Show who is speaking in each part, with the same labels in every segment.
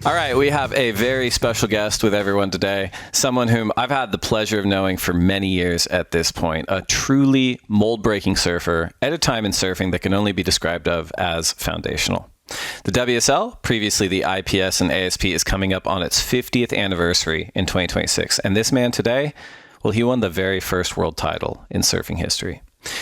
Speaker 1: All right, we have a very special guest with everyone today, someone whom I've had the pleasure of knowing for many years at this point, a truly mold-breaking surfer at a time in surfing that can only be described of as foundational. The WSL, previously the IPS and ASP, is coming up on its 50th anniversary in 2026, and this man today, well, he won the very first world title in surfing history.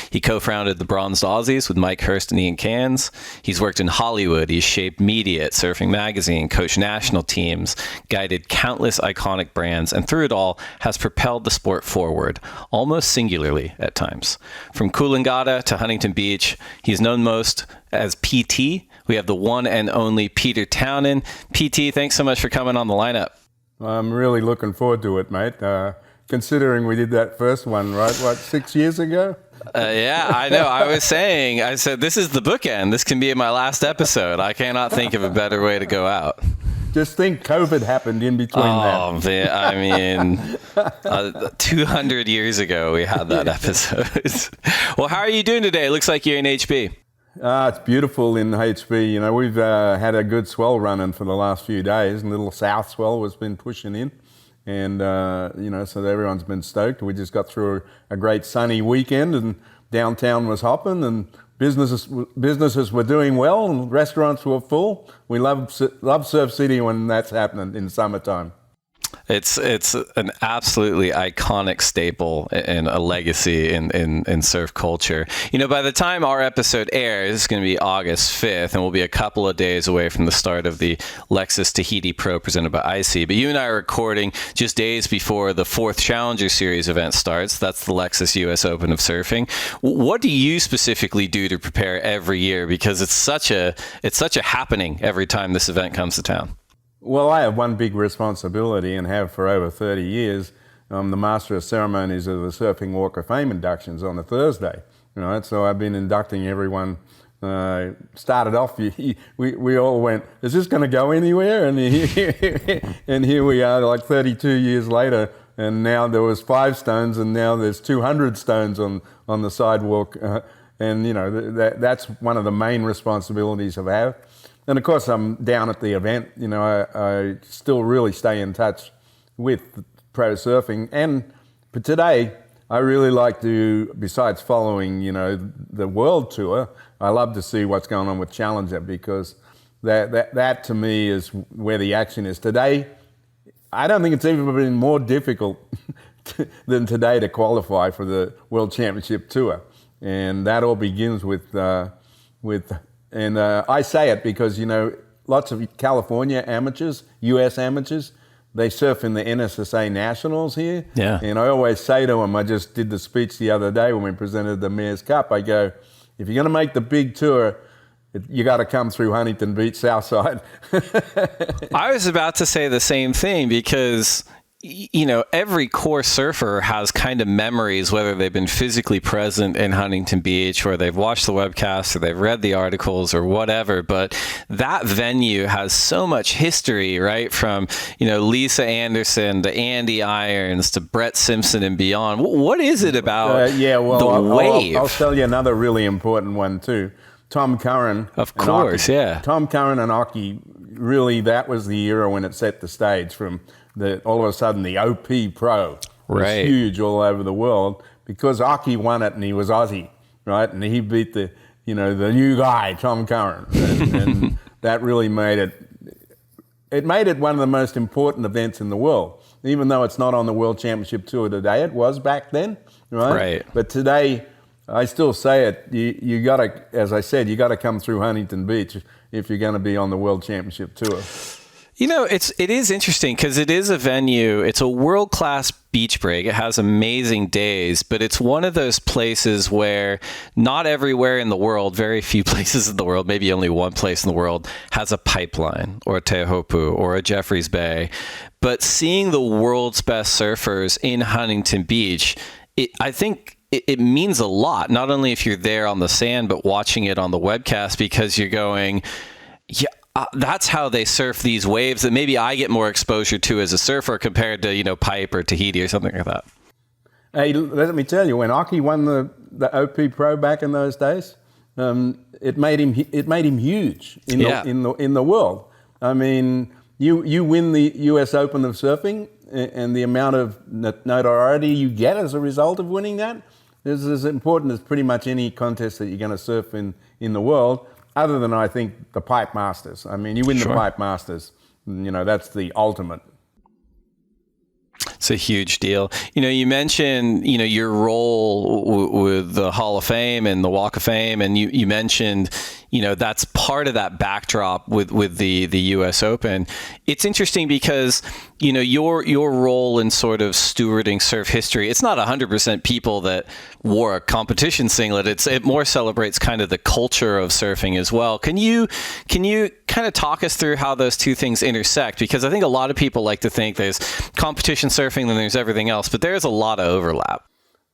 Speaker 1: He co-founded the Bronzed Aussies with Mike Hurst and Ian Cairns. He's worked in Hollywood. He's shaped media at Surfing Magazine, coached national teams, guided countless iconic brands, and through it all has propelled the sport forward, almost singularly at times. From Coolangatta to Huntington Beach, he's known most as PT. We have the one and only Peter Townend. PT, thanks so much for coming on the lineup.
Speaker 2: I'm really looking forward to it, mate. Considering we did that first one, right? 6 years ago?
Speaker 1: Yeah, I know. I said, this is the bookend. This can be my last episode. I cannot think of a better way to go out.
Speaker 2: Just think COVID happened in between that.
Speaker 1: I mean, 200 years ago we had that episode. Well, how are you doing today? It looks like you're in HB.
Speaker 2: It's beautiful in HB. You know, we've had a good swell running for the last few days, and little south swell has been pushing in. And, so everyone's been stoked. We just got through a great sunny weekend, and downtown was hopping, and businesses were doing well, and restaurants were full. We love Surf City when that's happening in summertime.
Speaker 1: It's an absolutely iconic staple and a legacy in surf culture. You know, by the time our episode airs, it's going to be August 5th, and we'll be a couple of days away from the start of the Lexus Tahiti Pro presented by IC. But you and I are recording just days before the 4th Challenger Series event starts. That's the Lexus US Open of Surfing. What do you specifically do to prepare every year? Because it's such a happening every time this event comes to town.
Speaker 2: Well, I have one big responsibility, and have for over 30 years. I'm the Master of Ceremonies of the Surfing Walk of Fame inductions on a Thursday. Right? So I've been inducting everyone. Started off, we all went, is this going to go anywhere? And here we are, like 32 years later, and now there was 5 stones, and now there's 200 stones on the sidewalk. And, that's one of the main responsibilities I have. And of course, I'm down at the event. I still really stay in touch with pro surfing. But today, I really like to, besides following, the world tour, I love to see what's going on with Challenger, because that to me is where the action is. Today, I don't think it's ever been more difficult than today to qualify for the World Championship Tour. And that all begins with I say it because, lots of California amateurs, US amateurs, they surf in the NSSA Nationals here.
Speaker 1: Yeah.
Speaker 2: And I always say to them, I just did the speech the other day when we presented the Mayor's Cup, I go, if you're going to make the big tour, you got to come through Huntington Beach, Southside.
Speaker 1: I was about to say the same thing, because every core surfer has kind of memories, whether they've been physically present in Huntington Beach, or they've watched the webcast, or they've read the articles, or whatever. But that venue has so much history, right? From, Lisa Anderson to Andy Irons to Brett Simpson and beyond. What is it about the wave?
Speaker 2: I'll tell you another really important one too. Tom Curran.
Speaker 1: Of course, yeah.
Speaker 2: Tom Curran and Aki, really, that was the era when it set the stage from all of a sudden the OP Pro was huge all over the world, because Aki won it and he was Aussie, right? And he beat the new guy, Tom Curran. And that really made it one of the most important events in the world. Even though it's not on the World Championship Tour today, it was back then, right? But today, I still say it, you got to, as I said, you got to come through Huntington Beach if you're going to be on the World Championship Tour.
Speaker 1: It is interesting, because it is a venue. It's a world-class beach break. It has amazing days, but it's one of those places where not everywhere in the world, very few places in the world, maybe only one place in the world, has a pipeline or a Teahupo'o or a Jeffreys Bay. But seeing the world's best surfers in Huntington Beach, I think it means a lot, not only if you're there on the sand, but watching it on the webcast, because you're going, yeah, that's how they surf these waves that maybe I get more exposure to as a surfer compared to, Pipe or Tahiti or something like that.
Speaker 2: Hey, let me tell you, when Aki won the OP Pro back in those days, it made him huge in the world. I mean, You win the US Open of surfing, and the amount of notoriety you get as a result of winning that is as important as pretty much any contest that you're going to surf in the world, other than, I think, the Pipe Masters. I mean, you win the Pipe Masters, that's the ultimate.
Speaker 1: It's a huge deal. You mentioned, your role with the Hall of Fame and the Walk of Fame, and you mentioned, that's part of that backdrop with the U.S. Open. It's interesting because, your role in sort of stewarding surf history, it's not 100% people that wore a competition singlet. It more celebrates kind of the culture of surfing as well. Can you kind of talk us through how those two things intersect? Because I think a lot of people like to think there's competition surfing, then there's everything else, but there's a lot of overlap.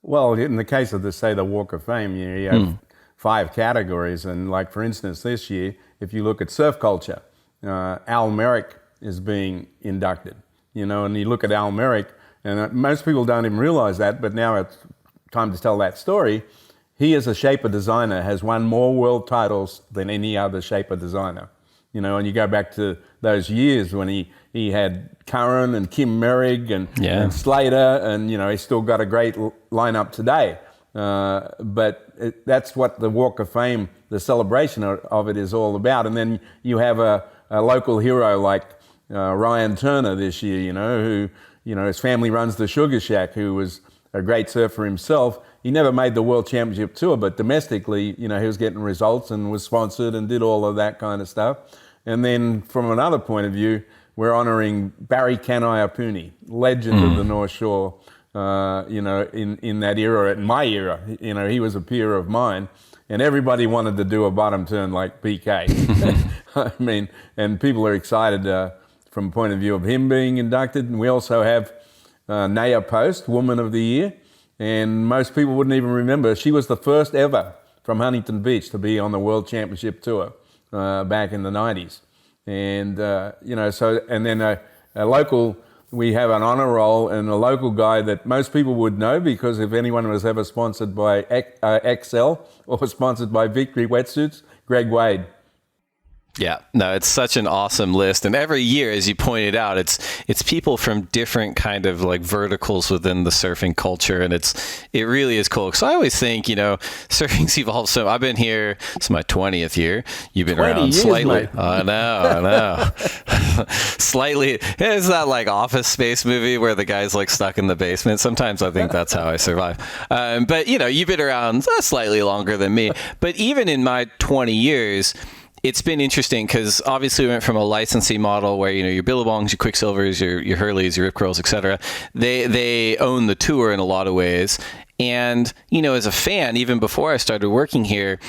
Speaker 2: Well, in the case of the Walk of Fame, you have 5 categories, and like for instance this year, if you look at surf culture, Al Merrick is being inducted. And you look at Al Merrick, and most people don't even realize that, but now it's time to tell that story. He, as a shaper designer, has won more world titles than any other shaper designer. And you go back to those years when he had Curran and Kim Merrig and Slater, and he's still got a great lineup today. But that's what the Walk of Fame, the celebration of it, is all about. And then you have a local hero like Ryan Turner this year, who his family runs the Sugar Shack, who was a great surfer himself. He never made the World Championship Tour, but domestically, he was getting results and was sponsored and did all of that kind of stuff. And then from another point of view, we're honouring Barry Kanaiapuni, legend of the North Shore, in that era, in my era. He was a peer of mine, and everybody wanted to do a bottom turn like PK. I mean, and people are excited from the point of view of him being inducted. And we also have Naya Post, Woman of the Year, and most people wouldn't even remember. She was the first ever from Huntington Beach to be on the World Championship Tour back in the 90s. And, and then a local, we have an honour roll, and a local guy that most people would know, because if anyone was ever sponsored by XL or sponsored by Victory Wetsuits, Greg Wade.
Speaker 1: Yeah, no, it's such an awesome list. And every year, as you pointed out, it's people from different kind of like verticals within the surfing culture. And it really is cool. So I always think, surfing's evolved. So I've been here, it's my 20th year. You've been around
Speaker 2: years,
Speaker 1: slightly.
Speaker 2: Mate.
Speaker 1: I know. Slightly. It's that like Office Space movie where the guy's like stuck in the basement. Sometimes I think that's how I survive. But you've been around slightly longer than me. But even in my 20 years, it's been interesting because obviously we went from a licensing model where, your Billabongs, your Quicksilvers, your Hurleys, your Rip Curls, et cetera. They own the tour in a lot of ways. And, as a fan, even before I started working here,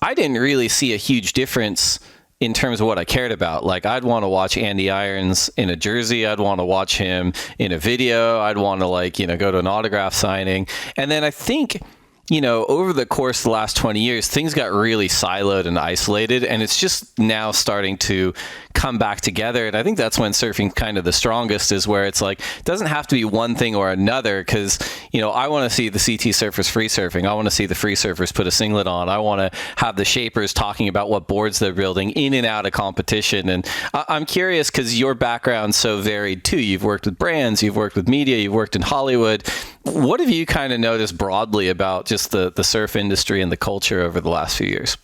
Speaker 1: I didn't really see a huge difference in terms of what I cared about. Like, I'd want to watch Andy Irons in a jersey. I'd want to watch him in a video. I'd want to go to an autograph signing. And then I think, over the course of the last 20 years, things got really siloed and isolated, and it's just now starting to come back together. And I think that's when surfing's kind of the strongest, is where it's like, it doesn't have to be one thing or another, because, I want to see the CT surfers free surfing. I want to see the free surfers put a singlet on. I want to have the shapers talking about what boards they're building in and out of competition. And I'm curious, because your background's so varied too. You've worked with brands, you've worked with media, you've worked in Hollywood. What have you kind of noticed broadly about just the surf industry and the culture over the last few years?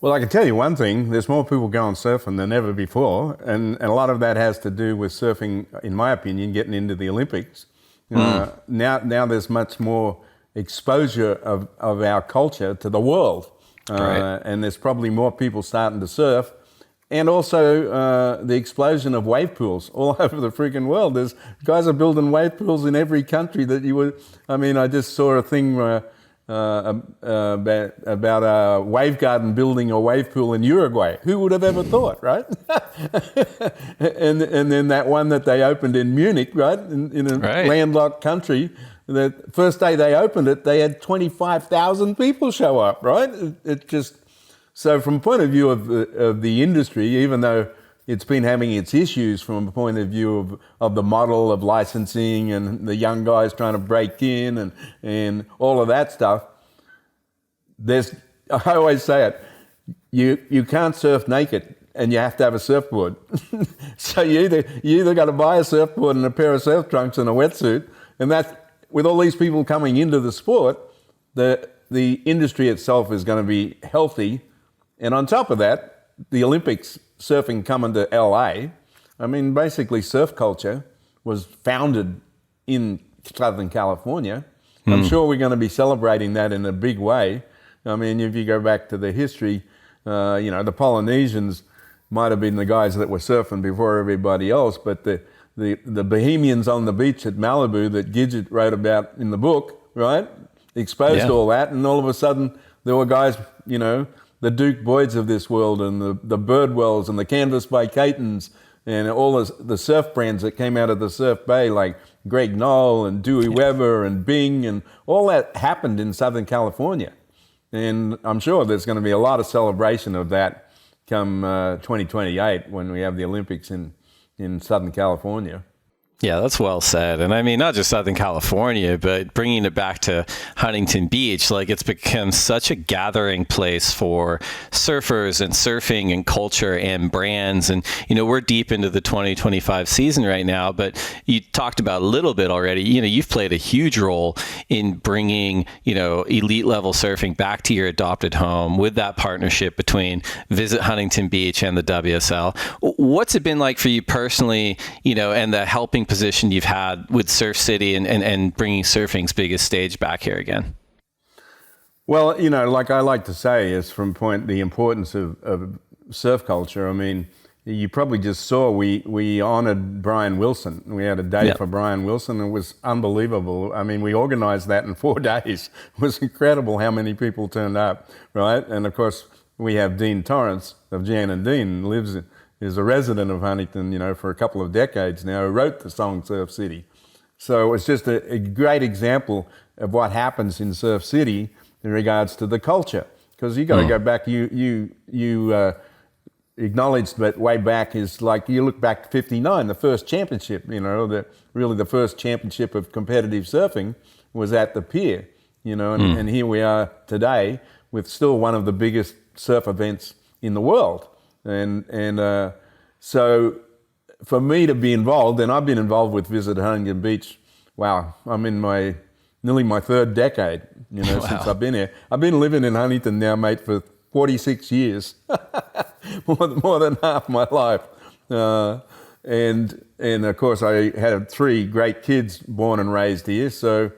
Speaker 2: Well, I can tell you one thing. There's more people going surfing than ever before. And a lot of that has to do with surfing, in my opinion, getting into the Olympics. Now there's much more exposure of our culture to the world.
Speaker 1: Right.
Speaker 2: And there's probably more people starting to surf. And also the explosion of wave pools all over the freaking world. There's guys are building wave pools in every country that you would. I mean, I just saw a thing about a wave garden building a wave pool in Uruguay. Who would have ever thought, right? and then that one that they opened in Munich, right, in a landlocked country. The first day they opened it, they had 25,000 people show up, right? It just. So from a point of view of the industry, even though it's been having its issues from a point of view of the model of licensing and the young guys trying to break in and all of that stuff, I always say it, you can't surf naked. and you have to have a surfboard. So you either got to buy a surfboard and a pair of surf trunks and a wetsuit, and that, with all these people coming into the sport, the industry itself is going to be healthy. And on top of that, the Olympics surfing coming to LA, I mean, basically surf culture was founded in Southern California. I'm sure we're going to be celebrating that in a big way. I mean, if you go back to the history, the Polynesians might have been the guys that were surfing before everybody else, but the Bohemians on the beach at Malibu that Gidget wrote about in the book, right, exposed all that, and all of a sudden there were guys, the Duke Boyds of this world, and the Birdwells and the Canvas by Catons, and all the surf brands that came out of the Surf Bay, like Greg Knoll and Dewey Weber and Bing, and all that happened in Southern California. And I'm sure there's going to be a lot of celebration of that come 2028 when we have the Olympics in Southern California.
Speaker 1: Yeah, that's well said. And I mean, not just Southern California, but bringing it back to Huntington Beach, like it's become such a gathering place for surfers and surfing and culture and brands. And, we're deep into the 2025 season right now, but you talked about a little bit already, you've played a huge role in bringing, elite level surfing back to your adopted home with that partnership between Visit Huntington Beach and the WSL. What's it been like for you personally, and the helping position you've had with Surf City and bringing surfing's biggest stage back here again?
Speaker 2: Well, like I like to say, is from the importance of surf culture. I mean, you probably just saw we honored Brian Wilson. We had a day for Brian Wilson. It was unbelievable. I mean, we organized that in 4 days. It was incredible how many people turned up, right? And of course, we have Dean Torrance of Jan and Dean, is a resident of Huntington, for a couple of decades now, who wrote the song Surf City. So it was just a great example of what happens in Surf City in regards to the culture. Because you got to go back, you acknowledged that way back is like, you look back to 59, the first championship, really the first championship of competitive surfing was at the pier, and here we are today with still one of the biggest surf events in the world. And so for me to be involved, and I've been involved with Visit Huntington Beach, wow, I'm in nearly my 3rd decade, since I've been here. I've been living in Huntington now, mate, for 46 years, more than half my life. And of course I had 3 great kids born and raised here. So,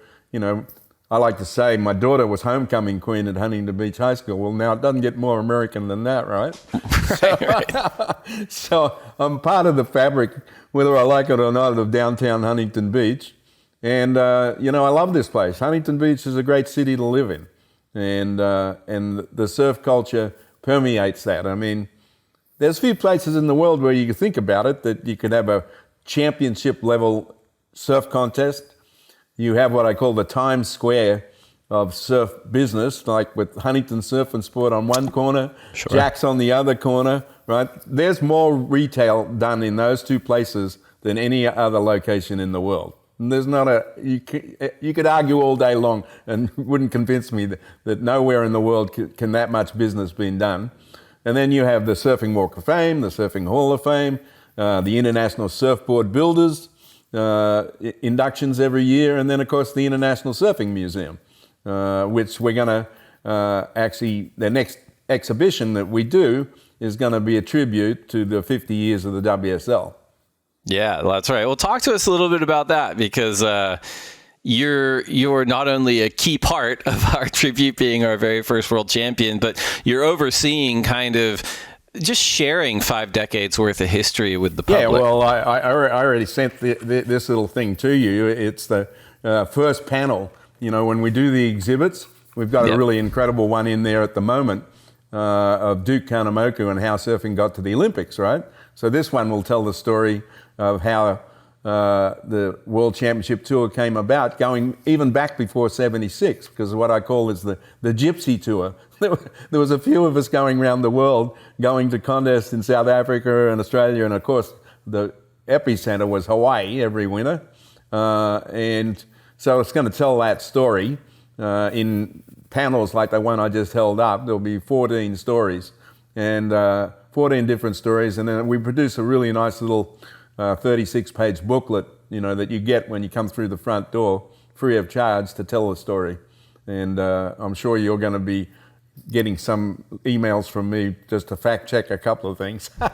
Speaker 2: I like to say my daughter was homecoming queen at Huntington Beach High School. Well, now it doesn't get more American than that, right? Right. So I'm part of the fabric, whether I like it or not, of downtown Huntington Beach. And, I love this place. Huntington Beach is a great city to live in. And the surf culture permeates that. I mean, there's few places in the world where you can think about it, that you could have a championship level surf contest. You have what I call the Times Square of surf business, like with Huntington Surf and Sport on one corner, Jack's on the other corner, right? There's more retail done in those 2 places than any other location in the world. And there's not you could argue all day long and wouldn't convince me that nowhere in the world can that much business be done. And then you have the Surfing Walk of Fame, the Surfing Hall of Fame, the International Surfboard Builders, inductions every year, and then of course the International Surfing Museum, which we're going to actually, the next exhibition that we do is going to be a tribute to the 50 years of the WSL.
Speaker 1: Yeah, that's right. Well, talk to us a little bit about that, because you're not only a key part of our tribute being our very first world champion, but you're overseeing kind of just sharing 5 decades worth of history with the public.
Speaker 2: Yeah, well, I already sent this little thing to you. It's the first panel. When we do the exhibits, we've got a really incredible one in there at the moment of Duke Kahanamoku and how surfing got to the Olympics, right? So this one will tell the story of how the World Championship Tour came about, going even back before 76, because what I call is the Gypsy Tour. There was a few of us going around the world, going to contests in South Africa and Australia, and of course the epicenter was Hawaii every winter. And so it's going to tell that story in panels like the one I just held up. There'll be 14 stories. And 14 different stories, and then we produce a really nice little 36-page booklet, that you get when you come through the front door, free of charge, to tell the story. And I'm sure you're going to be getting some emails from me just to fact check a couple of things.
Speaker 1: and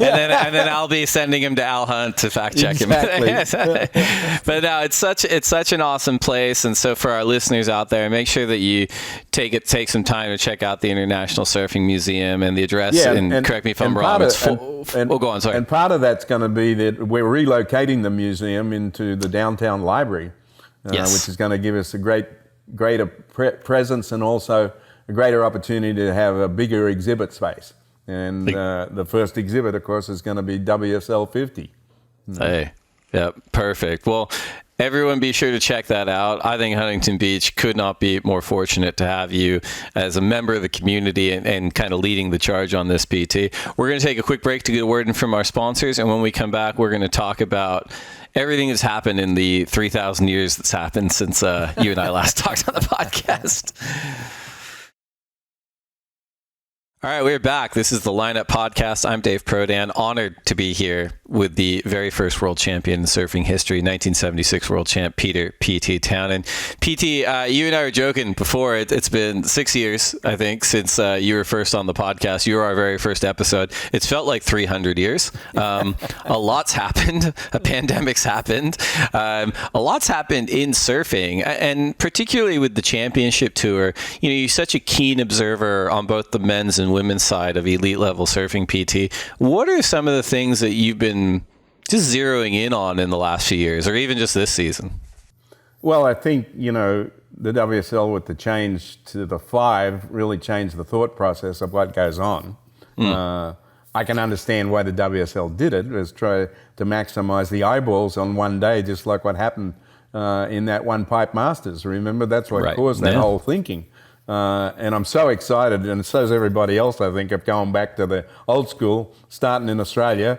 Speaker 1: then I'll be sending him to Al Hunt to fact check him. But no, it's such an awesome place. And so for our listeners out there, make sure that you take some time to check out the International Surfing Museum and the address. And correct me if I'm wrong. Go on. Sorry.
Speaker 2: And part of that's going to be that we're relocating the museum into the downtown library, which is going to give us a greater presence and also a greater opportunity to have a bigger exhibit space. And the first exhibit, of course, is going to be WSL 50.
Speaker 1: Hey, yeah, perfect. Well, everyone be sure to check that out. I think Huntington Beach could not be more fortunate to have you as a member of the community and kind of leading the charge on this, PT. We're going to take a quick break to get a word in from our sponsors, and when we come back, we're going to talk about everything that's happened in the 3,000 years that's happened since you and I last talked on the podcast. All right, we're back. This is the Lineup Podcast. I'm Dave Prodan, honored to be here with the very first world champion in surfing history, 1976 world champ, Peter P.T. Townend. PT, you and I were joking before. It's been 6 years, I think, since you were first on the podcast. You were our very first episode. It's felt like 300 years. A lot's happened. A pandemic's happened. A lot's happened in surfing, and particularly with the championship tour. You're such a keen observer on both the men's and women's side of elite level surfing, PT. What are some of the things that you've been just zeroing in on in the last few years, or even just this season?
Speaker 2: Well, I think, the WSL with the change to the 5 really changed the thought process of what goes on. I can understand why the WSL did it, was try to maximize the eyeballs on one day, just like what happened in that one Pipe Masters. Remember, that's what caused that whole thinking. And I'm so excited, and so is everybody else, I think, of going back to the old school, starting in Australia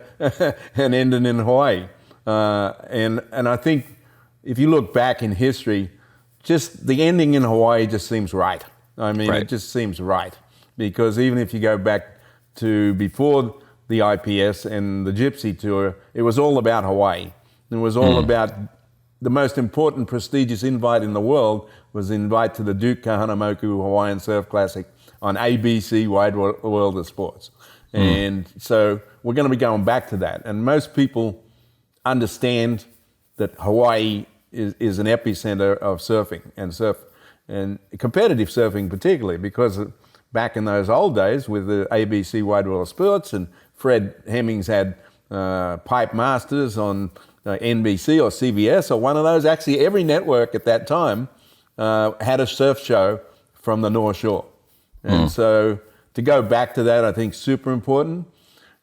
Speaker 2: and ending in Hawaii. And I think if you look back in history, just the ending in Hawaii just seems right. I mean, it just seems right. Because even if you go back to before the IPS and the Gypsy Tour, it was all about Hawaii. It was all about the most important prestigious invite in the world was the invite to the Duke Kahanamoku Hawaiian Surf Classic on ABC Wide World of Sports. And so we're going to be going back to that. And most people understand that Hawaii is an epicenter of surfing and competitive surfing particularly, because back in those old days with the ABC Wide World of Sports, and Fred Hemmings had Pipe Masters on NBC or CBS or one of those. Actually, every network at that time had a surf show from the North Shore. And so to go back to that, I think super important.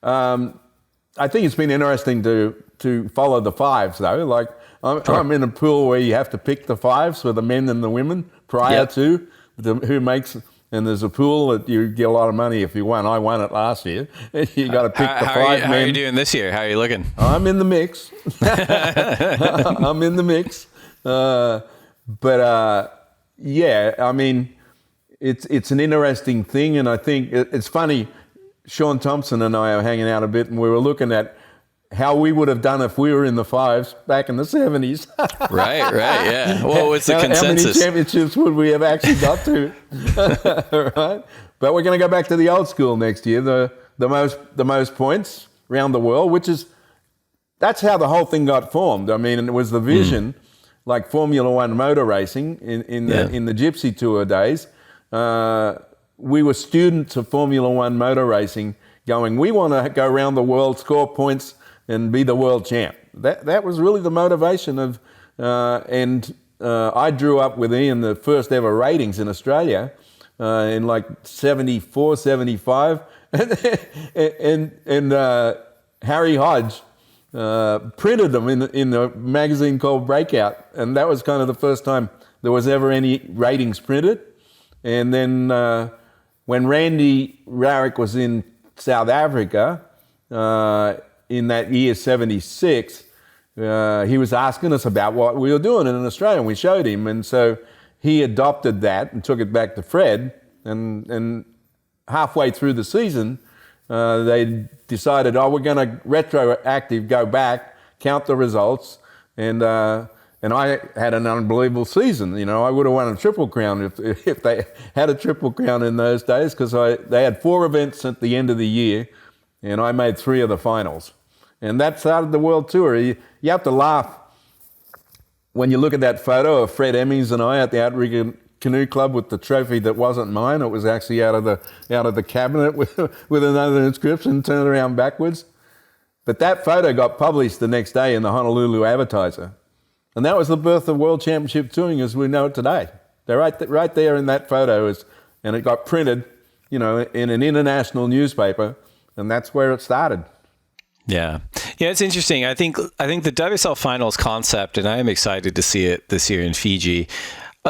Speaker 2: I think it's been interesting to follow the 5s though. Like I'm in a pool where you have to pick the 5s for the men and the women prior to who makes. And there's a pool that you get a lot of money if you won. I won it last year. You got to pick the 5 men.
Speaker 1: How are you doing this year? How are you looking?
Speaker 2: I'm in the mix. I'm in the mix. Yeah, I mean, it's an interesting thing, and I think it's funny. Sean Thompson and I are hanging out a bit, and we were looking at how we would have done if we were in the 5s back in the 70s.
Speaker 1: Right, yeah. What was the consensus?
Speaker 2: How many championships would we have actually got to? Right? But we're going to go back to the old school next year, the most points around the world, that's how the whole thing got formed. I mean, it was the vision, like Formula One motor racing in the Gypsy Tour days. We were students of Formula One motor racing going, we want to go around the world, score points, and be the world champ. That was really the motivation of, I drew up with Ian the first ever ratings in Australia in like 74, 75, and Harry Hodge printed them in the magazine called Breakout, and that was kind of the first time there was ever any ratings printed. And then when Randy Rarick was in South Africa, in that year 76, he was asking us about what we were doing in Australia, and we showed him, and so he adopted that and took it back to Fred, and halfway through the season, they decided, we're going to retroactive go back, count the results, and I had an unbelievable season. You know, I would have won a Triple Crown if they had a Triple Crown in those days, because they had 4 events at the end of the year, and I made 3 of the finals. And that started the World Tour. You have to laugh when you look at that photo of Fred Emmings and I at the Outrigger Canoe Club with the trophy that wasn't mine. It was actually out of the cabinet with another inscription turned around backwards. But that photo got published the next day in the Honolulu Advertiser. And that was the birth of World Championship Touring as we know it today. They're right there in that photo, and it got printed, you know, in an international newspaper, and that's where it started.
Speaker 1: Yeah, it's interesting. I think the WSL Finals concept, and I am excited to see it this year in Fiji.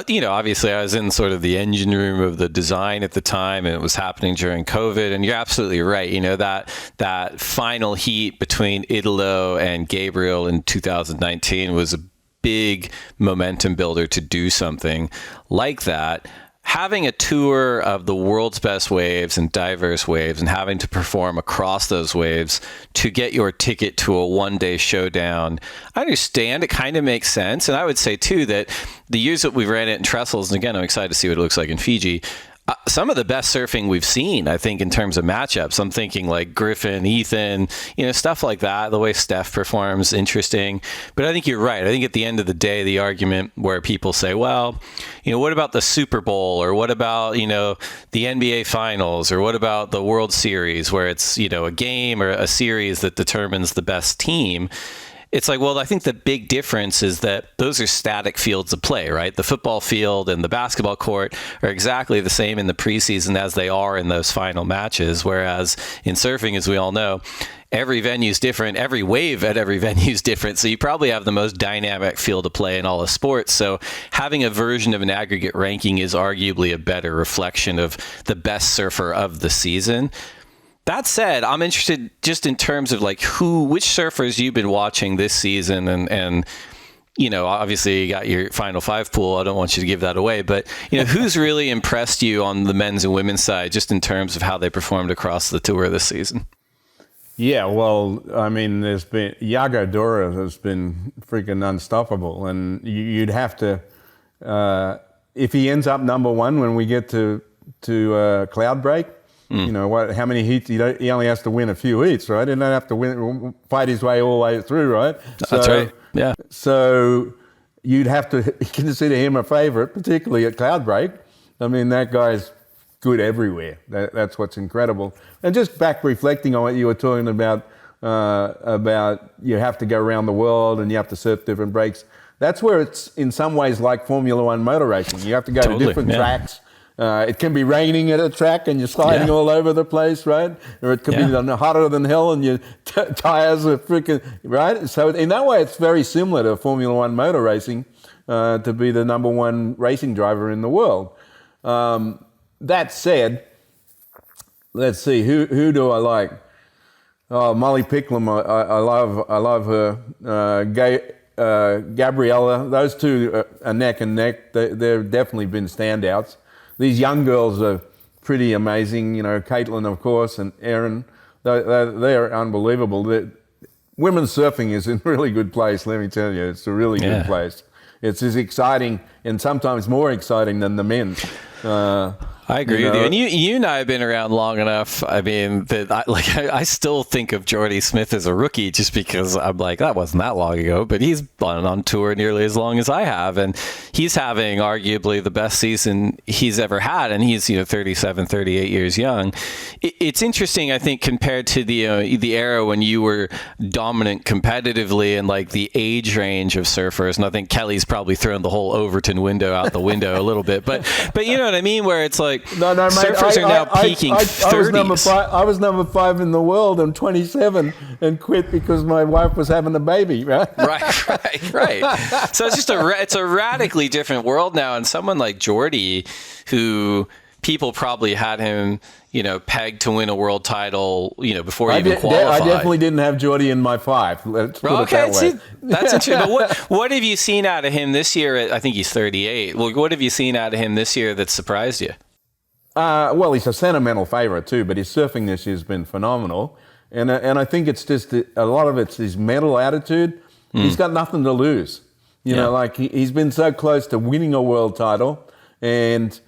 Speaker 1: You know, obviously I was in sort of the engine room of the design at the time, and it was happening during COVID. And you're absolutely right. You know, that final heat between Italo and Gabriel in 2019 was a big momentum builder to do something like that. Having a tour of the world's best waves and diverse waves and having to perform across those waves to get your ticket to a one-day showdown, I understand. It kind of makes sense. And I would say, too, that the years that we've ran it in trestles, and again, I'm excited to see what it looks like in Fiji, some of the best surfing we've seen, I think, in terms of matchups. I'm thinking like Griffin, Ethan, you know, stuff like that. The way Steph performs, interesting. But I think you're right. I think at the end of the day, the argument where people say, well, you know, what about the Super Bowl, or what about, you know, the NBA Finals, or what about the World Series, where it's, you know, a game or a series that determines the best team? It's like, well, I think the big difference is that those are static fields of play, right? The football field and the basketball court are exactly the same in the preseason as they are in those final matches. Whereas in surfing, as we all know, every venue is different. Every wave at every venue is different. So you probably have the most dynamic field of play in all of sports. So having a version of an aggregate ranking is arguably a better reflection of the best surfer of the season. That said, I'm interested just in terms of like which surfers you've been watching this season, and you know, obviously you got your Final 5 pool. I don't want you to give that away, but you know, who's really impressed you on the men's and women's side, just in terms of how they performed across the tour this season?
Speaker 2: Yeah, well, I mean, there's been Iago Dora has been freaking unstoppable, and you'd have to if he ends up number 1 when we get to Cloud Break. You know, how many heats? He only has to win a few heats, right? He doesn't have to fight his way all the way through, right?
Speaker 1: That's right, yeah.
Speaker 2: So you'd have to consider him a favourite, particularly at Cloud Break. I mean, that guy's good everywhere. That's what's incredible. And just back reflecting on what you were talking about you have to go around the world and you have to surf different breaks. That's where it's in some ways like Formula One motor racing. You have to go to different tracks. It can be raining at a track and you're sliding all over the place, right? Or it could be hotter than hell and your tires are freaking, right? So in that way, it's very similar to Formula One motor racing to be the number 1 racing driver in the world. That said, let's see, who do I like? Oh, Molly Picklum, I love her. Gabriella, those two are neck and neck. They've definitely been standouts. These young girls are pretty amazing, you know, Caitlin, of course, and Erin. They're unbelievable. Women's surfing is in a really good place, let me tell you. It's a really good place. It's as exciting and sometimes more exciting than the men's.
Speaker 1: I agree with you. And you and I have been around long enough. I mean, that I still think of Jordy Smith as a rookie just because I'm like, that wasn't that long ago, but he's been on tour nearly as long as I have. And he's having arguably the best season he's ever had. And he's, 37, 38 years young. It's interesting, I think, compared to the era when you were dominant competitively and like the age range of surfers. And I think Kelly's probably thrown the whole Overton window out the window a little bit, but you know what I mean? Where it's like,
Speaker 2: no, mate,
Speaker 1: surfers are now peaking 30s.
Speaker 2: I was number 5 in the world. I'm 27 and quit because my wife was having a baby, right?
Speaker 1: Right. So it's just it's a radically different world now. And someone like Jordy, who people probably had him, pegged to win a world title, before he even qualified.
Speaker 2: I definitely didn't have Jordy in my 5. Let's put it that way.
Speaker 1: See, that's interesting. But what have you seen out of him this year? I think he's 38. Well, what have you seen out of him this year that surprised you?
Speaker 2: Well, he's a sentimental favourite too, but his surfing this year's been phenomenal. And I think it's just a lot of it's his mental attitude. He's got nothing to lose. You know, like he's been so close to winning a world title, and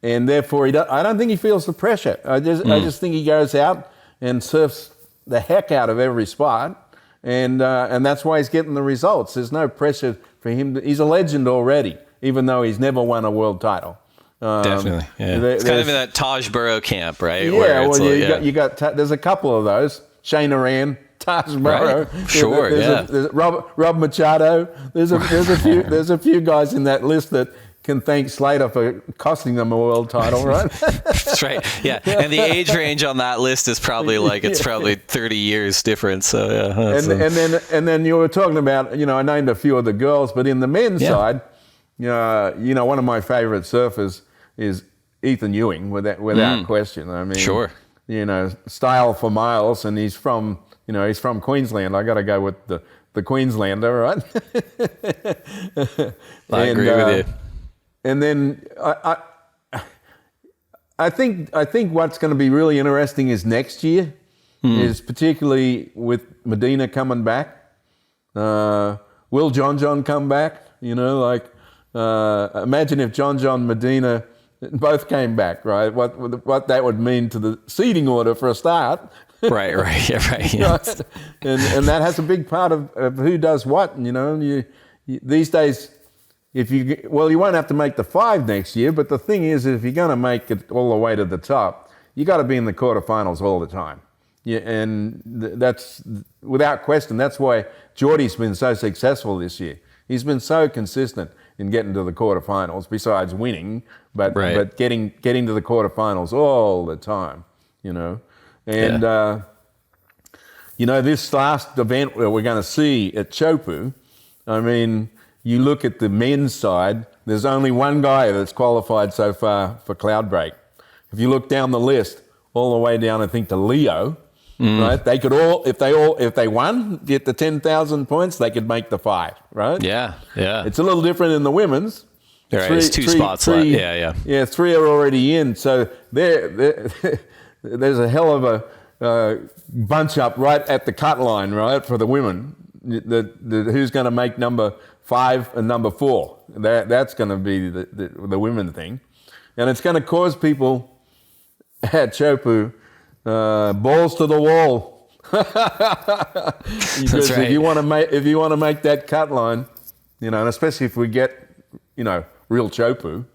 Speaker 2: therefore I don't think he feels the pressure. I just think he goes out and surfs the heck out of every spot, and that's why he's getting the results. There's no pressure for him. He's a legend already, even though he's never won a world title.
Speaker 1: Definitely, yeah. It's kind of in that Taj Burrow camp, right?
Speaker 2: Yeah, well, you got there's a couple of those. Shane Aran, Taj Burrow,
Speaker 1: right. Sure,
Speaker 2: there's Rob Machado. There's a few guys in that list that can thank Slater for costing them a world title, right?
Speaker 1: That's right. Yeah, and the age range on that list is probably probably 30 years difference. So yeah.
Speaker 2: And then you were talking about, I named a few of the girls, but in the men's side, one of my favorite surfers is Ethan Ewing, without question. I mean,
Speaker 1: sure.
Speaker 2: Style for miles, and he's from Queensland. I got to go with the Queenslander, right?
Speaker 1: I agree with you.
Speaker 2: And then I think what's going to be really interesting is next year, is particularly with Medina coming back. Will John come back? Imagine if John Medina both came back, right? What that would mean to the seeding order for a start.
Speaker 1: Right. Yeah, right. Yeah.
Speaker 2: Right? And that has a big part of who does what. You these days, you won't have to make the 5 next year. But the thing is, if you're going to make it all the way to the top, you got to be in the quarterfinals all the time. Yeah, and that's without question. That's why Geordie's been so successful this year. He's been so consistent in getting to the quarterfinals, besides winning, but getting to the quarterfinals all the time, And this last event where we're going to see at Chopu, I mean, you look at the men's side, there's only one guy that's qualified so far for Cloudbreak. If you look down the list, all the way down, I think, to Leo, right? They could if they won, get the 10,000 points, they could make the 5, right?
Speaker 1: Yeah.
Speaker 2: It's a little different in the women's.
Speaker 1: Right, it's 2 spots left. Yeah.
Speaker 2: Yeah, 3 are already in, so there's a hell of a bunch up right at the cut line, right, for the women. Who's going to make number 5 and number 4? That's going to be the women thing, and it's going to cause people at Chopu balls to the wall. Because
Speaker 1: That's right.
Speaker 2: if you want to make that cut line, and especially if we get real Chopu.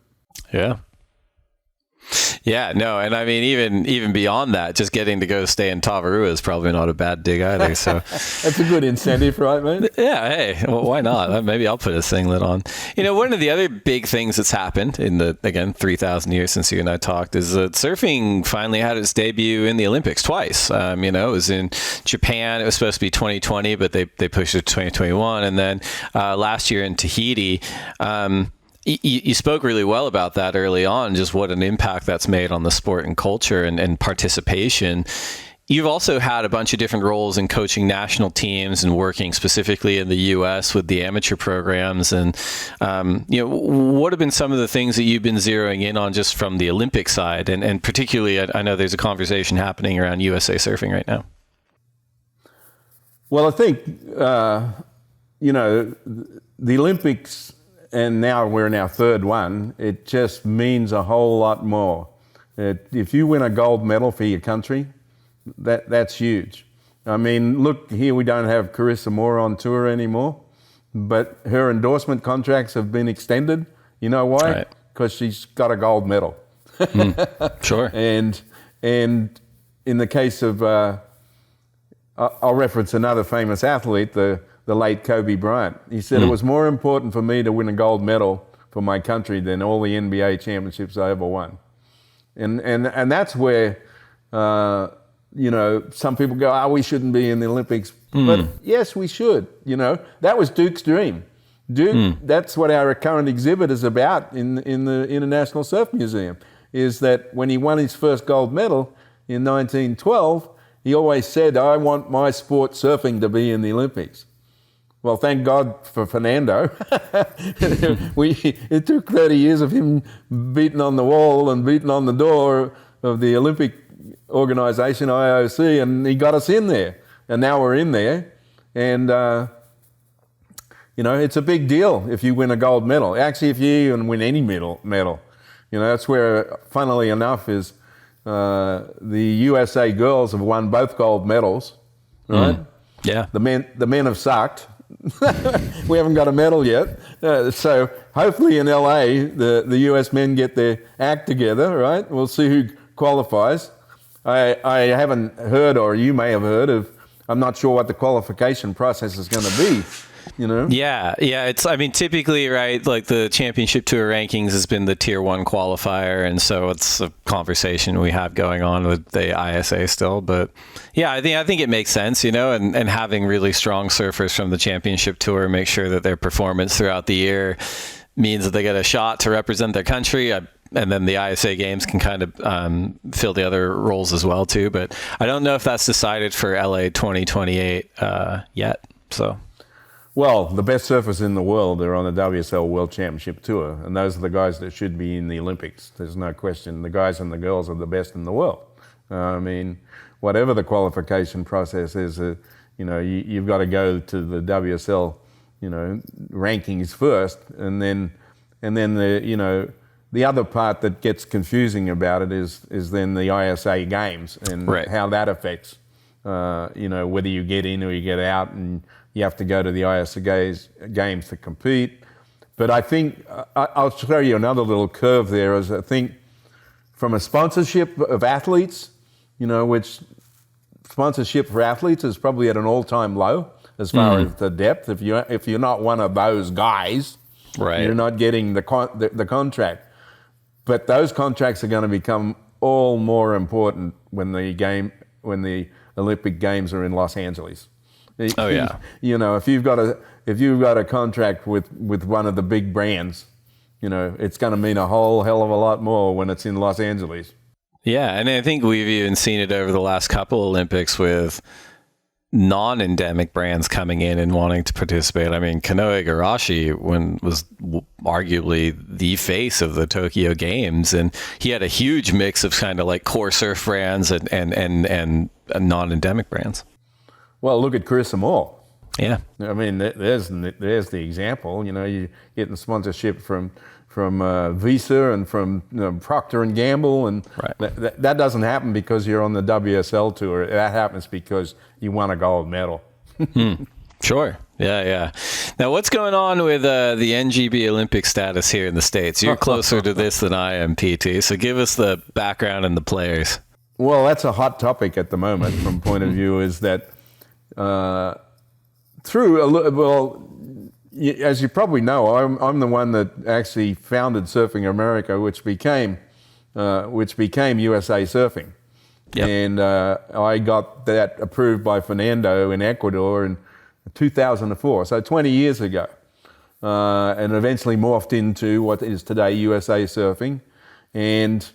Speaker 1: Yeah, no, and I mean, even beyond that, just getting to go stay in Tavarua is probably not a bad dig either. So
Speaker 2: that's a good incentive, right, mate?
Speaker 1: Yeah, hey, well, why not? Maybe I'll put a singlet on. One of the other big things that's happened in the, again, 3,000 years since you and I talked is that surfing finally had its debut in the Olympics twice. It was in Japan. It was supposed to be 2020, but they pushed it to 2021. And then last year in Tahiti. You spoke really well about that early on, just what an impact that's made on the sport and culture and participation. You've also had a bunch of different roles in coaching national teams and working specifically in the U.S. with the amateur programs. And, what have been some of the things that you've been zeroing in on just from the Olympic side? And particularly, I know there's a conversation happening around USA surfing right now.
Speaker 2: Well, I think, the Olympics, and now we're in our 3rd one, it just means a whole lot more. If you win a gold medal for your country, that's huge. I mean, look, here we don't have Carissa Moore on tour anymore, but her endorsement contracts have been extended. You know why? Because she's got a gold medal.
Speaker 1: Sure.
Speaker 2: And in the case of, I'll reference another famous athlete, the late Kobe Bryant. He said, it was more important for me to win a gold medal for my country than all the NBA championships I ever won. And that's where, some people go, we shouldn't be in the Olympics. But yes, we should. That was Duke's dream. Duke, that's what our current exhibit is about in the International Surf Museum, is that when he won his first gold medal in 1912, he always said, I want my sport, surfing, to be in the Olympics. Well, thank God for Fernando. It took 30 years of him beating on the wall and beating on the door of the Olympic organisation, IOC, and he got us in there. And now we're in there. And, it's a big deal if you win a gold medal. Actually, if you even win any medal. That's where, funnily enough, is the USA girls have won both gold medals, right?
Speaker 1: Yeah.
Speaker 2: The men have sucked. We haven't got a medal yet. So hopefully in LA, the US men get their act together, right? We'll see who qualifies. I haven't heard, or you may have heard of, I'm not sure what the qualification process is going to be.
Speaker 1: Yeah. It's, typically, right, like the championship tour rankings has been the tier 1 qualifier. And so it's a conversation we have going on with the ISA still. But yeah, I think it makes sense, and having really strong surfers from the championship tour make sure that their performance throughout the year means that they get a shot to represent their country. And then the ISA games can kind of fill the other roles as well, too. But I don't know if that's decided for LA 2028 yet. So.
Speaker 2: Well, the best surfers in the world are on the WSL World Championship Tour, and those are the guys that should be in the Olympics. There's no question. The guys and the girls are the best in the world. Whatever the qualification process is, you've got to go to the WSL, rankings first, and then the other part that gets confusing about it is then the ISA games and how that affects, whether you get in or you get out, and you have to go to the ISA games to compete. But I think, I'll show you another little curve there, as I think from a sponsorship of athletes, which sponsorship for athletes is probably at an all-time low as far as the depth. If you're not one of those guys, you're not getting the contract. But those contracts are going to become all more important when the Olympic Games are in Los Angeles.
Speaker 1: Oh yeah.
Speaker 2: If you've got a contract with one of the big brands, it's going to mean a whole hell of a lot more when it's in Los Angeles.
Speaker 1: Yeah, and I think we've even seen it over the last couple Olympics with non-endemic brands coming in and wanting to participate. Kanoe Igarashi was arguably the face of the Tokyo Games, and he had a huge mix of kind of like core surf brands and non-endemic brands.
Speaker 2: Well, look at Carissa Moore.
Speaker 1: Yeah.
Speaker 2: There's the example. You're getting sponsorship from Visa and from Procter and Gamble, and that doesn't happen because you're on the WSL tour. That happens because you won a gold medal.
Speaker 1: Sure. Yeah. Now, what's going on with the NGB Olympic status here in the States? You're closer to this than I am, PT. So give us the background and the players.
Speaker 2: Well, that's a hot topic at the moment from point of view is that as you probably know, I'm the one that actually founded Surfing America, which became USA Surfing. Yep. And I got that approved by Fernando in Ecuador in 2004, so 20 years ago, and eventually morphed into what is today USA Surfing. And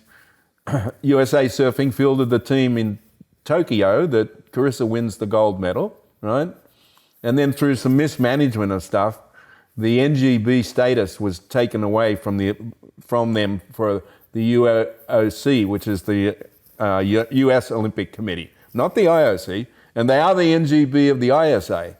Speaker 2: USA Surfing fielded the team in Tokyo that Carissa wins the gold medal, right? And then through some mismanagement of stuff, the NGB status was taken away from them for the UOC, which is the US Olympic Committee, not the IOC, and they are the NGB of the ISA.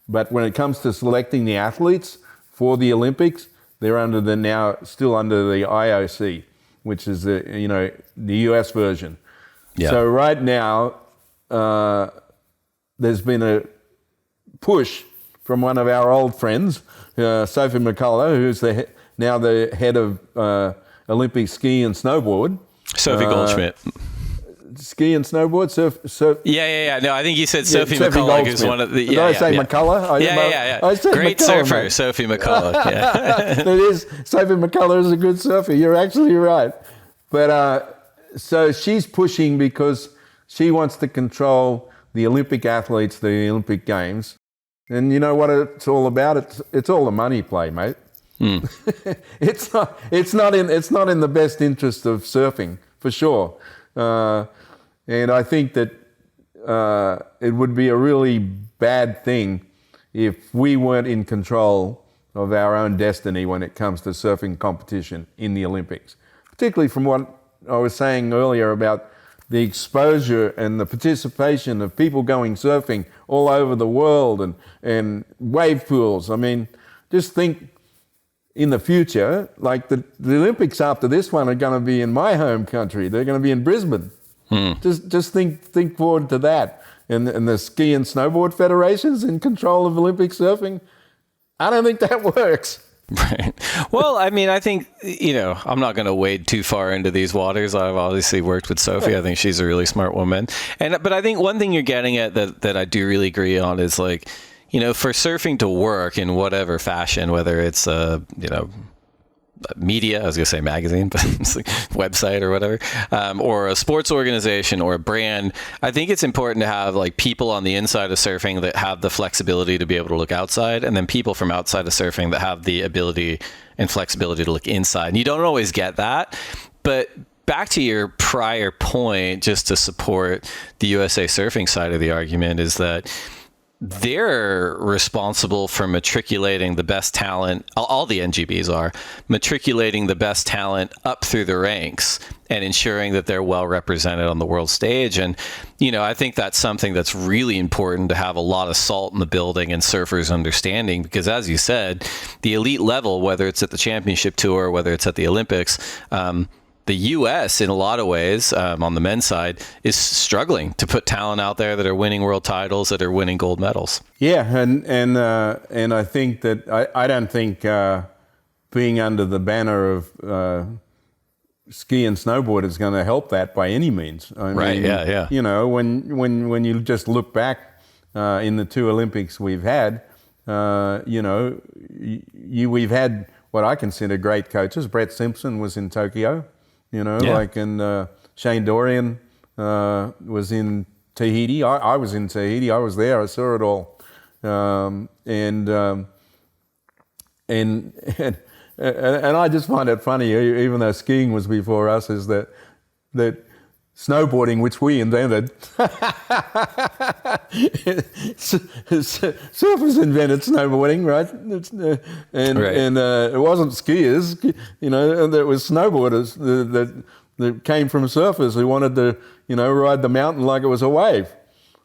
Speaker 2: But when it comes to selecting the athletes for the Olympics, they're still under the IOC, which is the US version. Yeah. So right now, there's been a push from one of our old friends, Sophie McCullough, who's now the head of Olympic ski and snowboard.
Speaker 1: Sophie Goldschmidt.
Speaker 2: Ski and snowboard, surf.
Speaker 1: Yeah. No, I think you said Sophie McCullough, who's one of the.
Speaker 2: Did I say McCullough?
Speaker 1: Yeah.
Speaker 2: I said
Speaker 1: great
Speaker 2: McCullough,
Speaker 1: surfer,
Speaker 2: mate.
Speaker 1: Sophie McCullough. Yeah.
Speaker 2: It is. Sophie McCullough is a good surfer. You're actually right. But so she's pushing because she wants to control the Olympic athletes, the Olympic Games. And you know what it's all about? It's all a money play, mate. It's not in the best interest of surfing, for sure. And I think that it would be a really bad thing if we weren't in control of our own destiny when it comes to surfing competition in the Olympics. Particularly from what I was saying earlier about the exposure and the participation of people going surfing all over the world and wave pools. I mean, just think in the future, like the Olympics after this one are going to be in my home country. They're going to be in Brisbane. Just think forward to that. And the ski and snowboard federations in control of Olympic surfing. I don't think that works.
Speaker 1: Right. Well, I mean, I think, I'm not going to wade too far into these waters. I've obviously worked with Sophie. I think she's a really smart woman. But I think one thing you're getting at that I do really agree on is like, for surfing to work in whatever fashion, whether it's, media, I was going to say magazine, but it's like website or whatever, or a sports organization or a brand, I think it's important to have like people on the inside of surfing that have the flexibility to be able to look outside, and then people from outside of surfing that have the ability and flexibility to look inside. And you don't always get that, but back to your prior point, just to support the USA Surfing side of the argument, is that they're responsible for matriculating the best talent. All the NGBs are matriculating the best talent up through the ranks and ensuring that they're well represented on the world stage. And, I think that's something that's really important to have a lot of salt in the building and surfers understanding, because as you said, the elite level, whether it's at the championship tour, whether it's at the Olympics, the U.S. in a lot of ways, on the men's side, is struggling to put talent out there that are winning world titles, that are winning gold medals.
Speaker 2: Yeah, and I think that I don't think being under the banner of ski and snowboard is going to help that by any means. I mean,
Speaker 1: yeah.
Speaker 2: When you just look back in the two Olympics we've had, we've had what I consider great coaches. Brett Simpson was in Tokyo. And Shane Dorian was in Tahiti. I was in Tahiti. I was there. I saw it all. And I just find it funny, even though skiing was before us, is that snowboarding, which we invented, surfers invented snowboarding, right? And it wasn't skiers, it was snowboarders that came from surfers who wanted to, ride the mountain like it was a wave.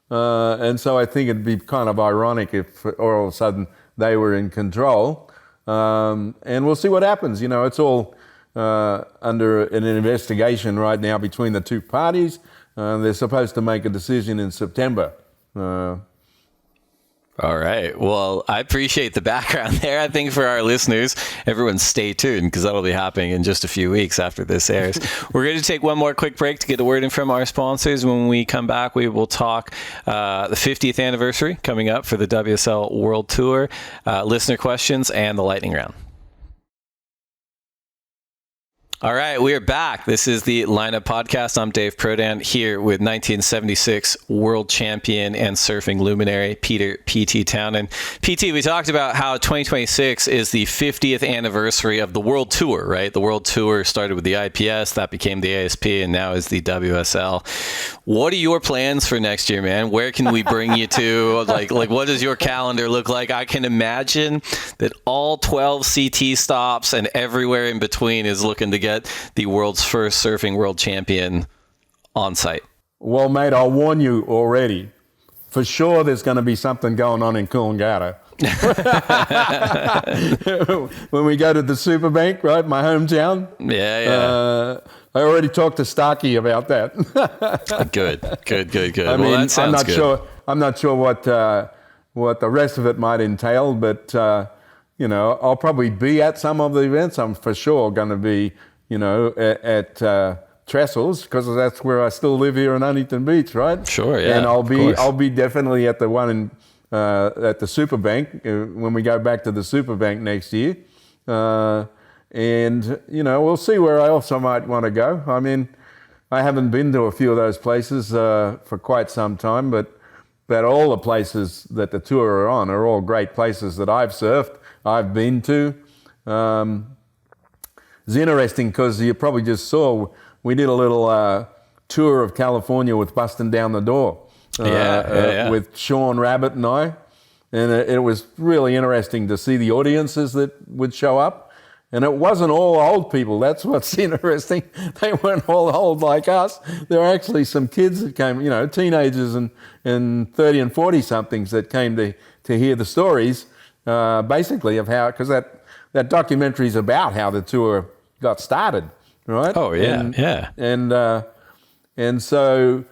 Speaker 2: And so I think it'd be kind of ironic if all of a sudden they were in control. And we'll see what happens. It's all under an investigation right now between the two parties. They're supposed to make a decision in September.
Speaker 1: All right. Well, I appreciate the background there. I think for our listeners, everyone stay tuned, because that'll be happening in just a few weeks after this airs. We're going to take one more quick break to get a word in from our sponsors. When we come back, we will talk the 50th anniversary coming up for the WSL World Tour, listener questions, and the lightning round. All right, we are back. This is the Lineup Podcast. I'm Dave Prodan here with 1976 world champion and surfing luminary, Peter P.T. Townend. PT, we talked about how 2026 is the 50th anniversary of the World Tour, right? The World Tour started with the IPS, that became the ASP, and now is the WSL. What are your plans for next year, man? Where can we bring you to? Like, what does your calendar look like? I can imagine that all 12 CT stops and everywhere in between is looking to get the world's first surfing world champion on site.
Speaker 2: Well, mate, I'll warn you already. For sure there's going to be something going on in Coolangatta. When we go to the Superbank, right, my hometown.
Speaker 1: Yeah.
Speaker 2: I already talked to Starkey about that.
Speaker 1: Good.
Speaker 2: I mean,
Speaker 1: that sounds good.
Speaker 2: I'm not sure what the rest of it might entail, but I'll probably be at some of the events. I'm for sure going to be, at Trestles, because that's where I still live here in Huntington Beach, right?
Speaker 1: Sure, yeah.
Speaker 2: And I'll be definitely at the one in at the Superbank when we go back to the Superbank next year. And we'll see where else I might want to go. I mean, I haven't been to a few of those places for quite some time, but all the places that the tour are on are all great places that I've surfed, I've been to. It's interesting because you probably just saw we did a little tour of California with Bustin' Down the Door with Sean Rabbit and I. And it was really interesting to see the audiences that would show up. And it wasn't all old people. That's what's interesting. They weren't all old like us. There were actually some kids that came, teenagers and 30 and 40 somethings that came to hear the stories, basically of how, because that documentary is about how the tour got started, right?
Speaker 1: Oh yeah, yeah.
Speaker 2: And so,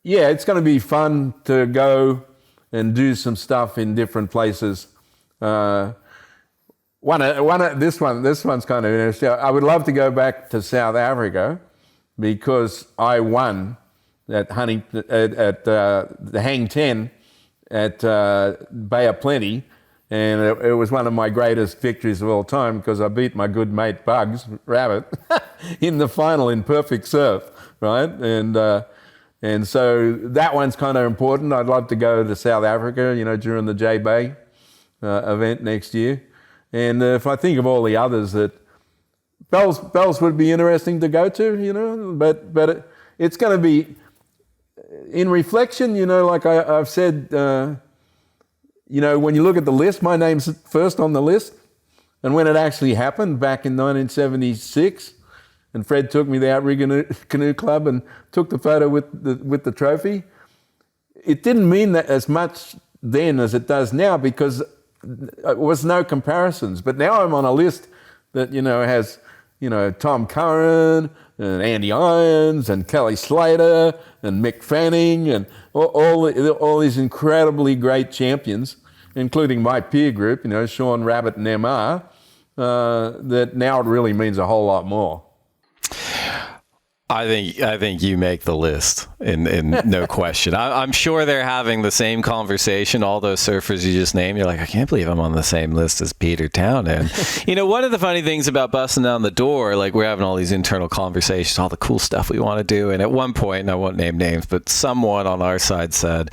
Speaker 2: yeah, it's going to be fun to go and do some stuff in different places. This one's kind of interesting. I would love to go back to South Africa because I won at Huntington at the Hang 10 at Bay of Plenty, and it was one of my greatest victories of all time because I beat my good mate Bugs Rabbit in the final in perfect surf, right? And so that one's kind of important. I'd love to go to South Africa, during the J Bay event next year. And if I think of all the others that Bells would be interesting to go to, but it's going to be in reflection, like I've said, when you look at the list, my name's first on the list. And when it actually happened back in 1976, and Fred took me to the Outrigger Canoe Club and took the photo with the trophy, it didn't mean that as much then as it does now because there was no comparisons. But now I'm on a list that, has, Tom Curran and Andy Irons and Kelly Slater and Mick Fanning and all these incredibly great champions, including my peer group, Sean Rabbit and MR, that now it really means a whole lot more.
Speaker 1: I think you make the list in no question. I'm sure they're having the same conversation. All those surfers you just named, you're like, I can't believe I'm on the same list as Peter Townend. One of the funny things about busting down the door, like we're having all these internal conversations, all the cool stuff we want to do. And at one point, and I won't name names, but someone on our side said,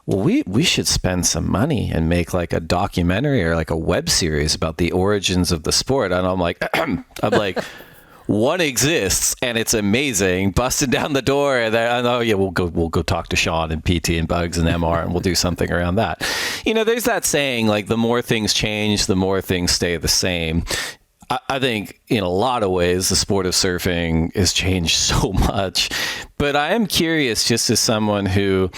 Speaker 1: well, we should spend some money and make like a documentary or like a web series about the origins of the sport. And I'm like, one exists and it's amazing. Busted down the door, and we'll go talk to Sean and PT and Bugs and MR, and we'll do something around that. There's that saying like the more things change, the more things stay the same. I think in a lot of ways the sport of surfing has changed so much, but I am curious, just as someone who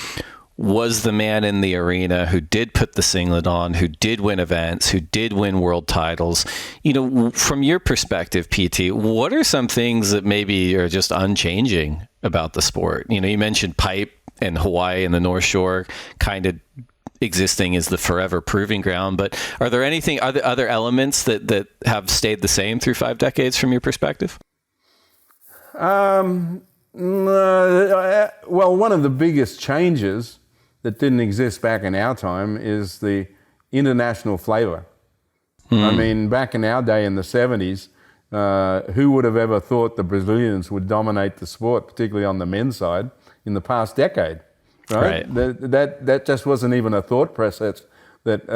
Speaker 1: was the man in the arena, who did put the singlet on, who did win events, who did win world titles. From your perspective, PT, what are some things that maybe are just unchanging about the sport? You mentioned pipe and Hawaii and the North Shore kind of existing as the forever proving ground, but are there other elements that have stayed the same through 5 decades from your perspective? Well,
Speaker 2: one of the biggest changes that didn't exist back in our time is the international flavor. I mean, back in our day in the 70s, who would have ever thought the Brazilians would dominate the sport, particularly on the men's side, in the past decade? Right. That just wasn't even a thought process that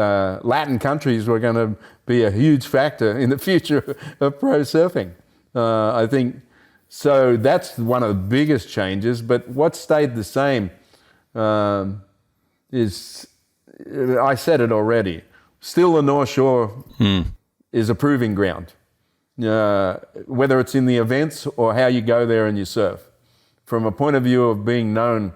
Speaker 2: Latin countries were going to be a huge factor in the future of pro surfing. I think so. That's one of the biggest changes. But what stayed the same is, I said it already, still the North Shore is a proving ground, whether it's in the events or how you go there and you surf. From a point of view of being known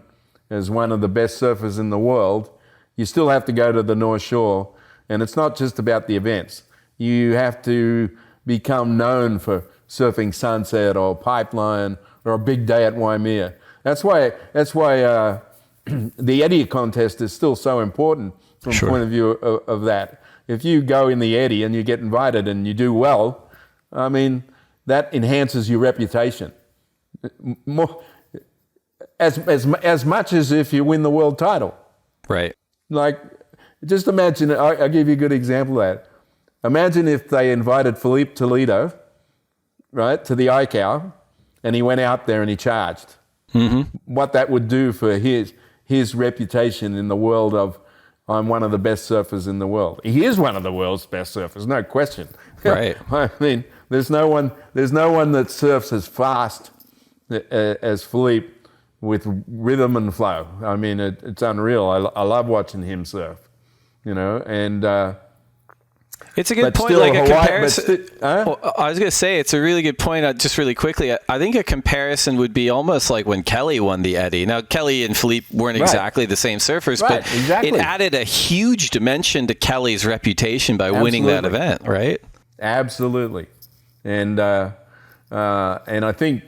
Speaker 2: as one of the best surfers in the world, you still have to go to the North Shore. And it's not just about the events. You have to become known for surfing Sunset or Pipeline or a big day at Waimea. That's why the Eddy contest is still so important from the point of view of that. If you go in the Eddy and you get invited and you do well, I mean, that enhances your reputation. More, as much as if you win the world title.
Speaker 1: Right.
Speaker 2: Like, just imagine, I'll give you a good example of that. Imagine if they invited Felipe Toledo, right, to the ICAO, and he went out there and he charged. What that would do for his reputation in the world of, I'm one of the best surfers in the world. He is one of the world's best surfers, no question.
Speaker 1: Right.
Speaker 2: I mean, there's no one that surfs as fast as Felipe with rhythm and flow. I mean, it's unreal. I love watching him surf. and
Speaker 1: it's a good
Speaker 2: but
Speaker 1: point.
Speaker 2: still
Speaker 1: Like a
Speaker 2: Hawaii,
Speaker 1: comparison. Well, I was going to say, it's a really good point. Just really quickly, I think a comparison would be almost like when Kelly won the Eddie. Now, Kelly and Philippe weren't exactly the same surfers, but it added a huge dimension to Kelly's reputation by winning that event, right?
Speaker 2: Absolutely. And I think,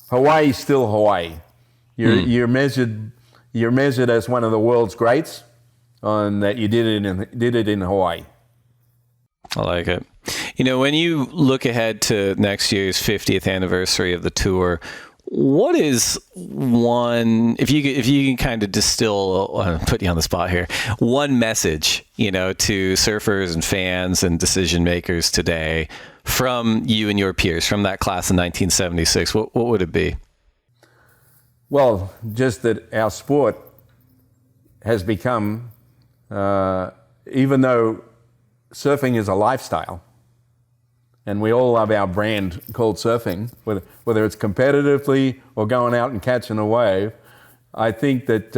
Speaker 2: Hawaii's still Hawaii. You're measured as one of the world's greats on that you did it in Hawaii.
Speaker 1: I like it. When you look ahead to next year's 50th anniversary of the tour, what is one, if you can kind of distill, put you on the spot here, one message, to surfers and fans and decision makers today from you and your peers from that class in 1976, what would it be?
Speaker 2: Well, just that our sport has become, even though surfing is a lifestyle, and we all love our brand called surfing, whether it's competitively or going out and catching a wave. I think that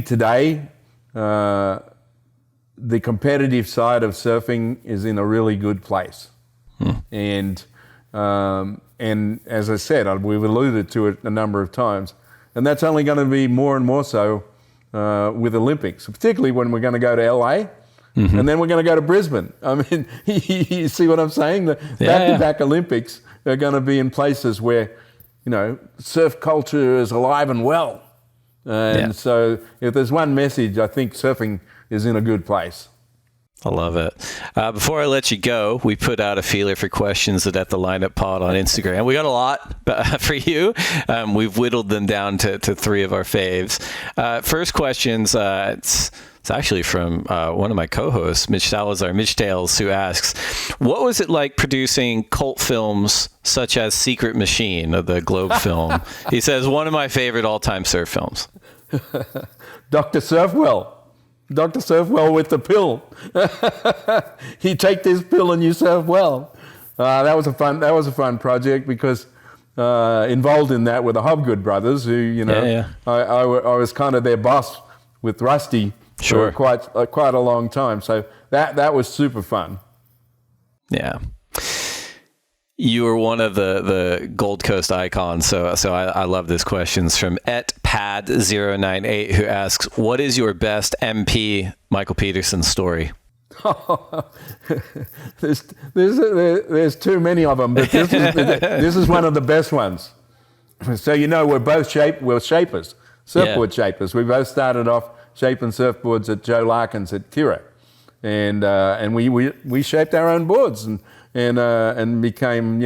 Speaker 2: today the competitive side of surfing is in a really good place, and as I said, we've alluded to it a number of times, and that's only going to be more and more so with Olympics, particularly when we're going to go to LA. Mm-hmm. And then we're going to go to Brisbane. I mean, you see what I'm saying? The back-to-back Olympics are going to be in places where, surf culture is alive and well. And so if there's one message, I think surfing is in a good place.
Speaker 1: I love it. Before I let you go, we put out a feeler for questions at the Lineup Pod on Instagram. We got a lot for you. We've whittled them down to three of our faves. First questions, it's actually from one of my co-hosts, Mitch Salazar, Mitch Tales, who asks, what was it like producing cult films such as Secret Machine, the Globe film? He says, one of my favorite all-time surf films.
Speaker 2: Dr. Surfwell with the pill. You take this pill and you surf well. That was a fun project because involved in that were the Hobgood brothers, who I was kind of their boss with Rusty for quite a long time. So that was super fun.
Speaker 1: Yeah. You were one of the Gold Coast icons, so I love this question. It's from @pad098, who asks, what is your best MP Michael Peterson story?
Speaker 2: There's too many of them, but this is one of the best ones. So we're both shapers, surfboard shapers. We both started off shaping surfboards at Joe Larkin's at Kira, and we shaped our own boards and became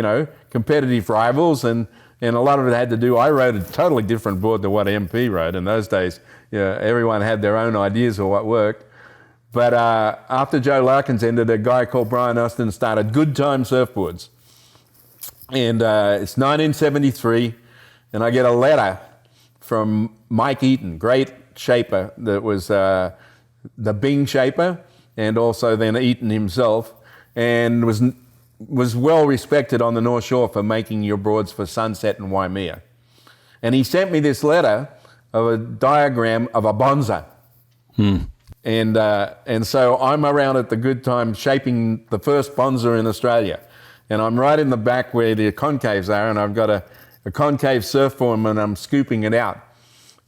Speaker 2: competitive rivals, and a lot of it had to do. I rode a totally different board than what MP rode in those days. Everyone had their own ideas of what worked. But after Joe Larkins ended, a guy called Brian Austin started Good Time Surfboards, and it's 1973, and I get a letter from Mike Eaton, great shaper that was the Bing shaper, and also then Eaton himself, and was well respected on the North Shore for making your boards for Sunset and Waimea. And he sent me this letter of a diagram of a bonza. And so I'm around at the Good Time shaping the first bonza in Australia. And I'm right in the back where the concaves are, and I've got a concave surf form, and I'm scooping it out.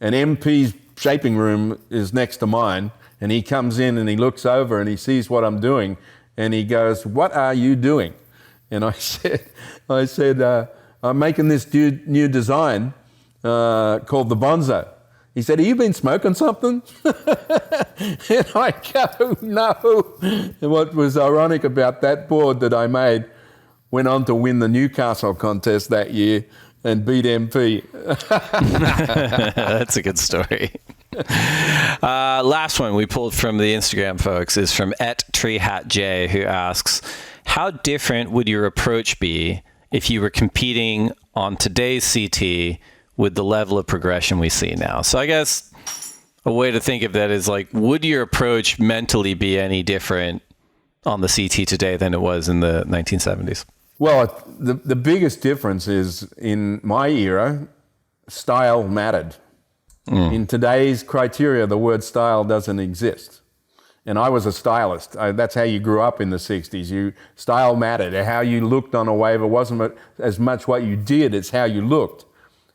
Speaker 2: And MP's shaping room is next to mine, and he comes in and he looks over and he sees what I'm doing, and he goes, "What are you doing?" And I said, "I'm making this new design called the Bonzo." He said, "Have you been smoking something?" And I go, "No." And what was ironic about that board that I made, went on to win the Newcastle contest that year and beat MP.
Speaker 1: That's a good story. Last one we pulled from the Instagram folks is from @TreeHatJ, who asks, how different would your approach be if you were competing on today's CT with the level of progression we see now? So I guess a way to think of that is like, would your approach mentally be any different on the CT today than it was in the 1970s?
Speaker 2: Well, the biggest difference is, in my era, style mattered. In today's criteria, the word style doesn't exist. And I was a stylist. That's how you grew up in the 60s. Style mattered. How you looked on a wave, it wasn't as much what you did, it's how you looked.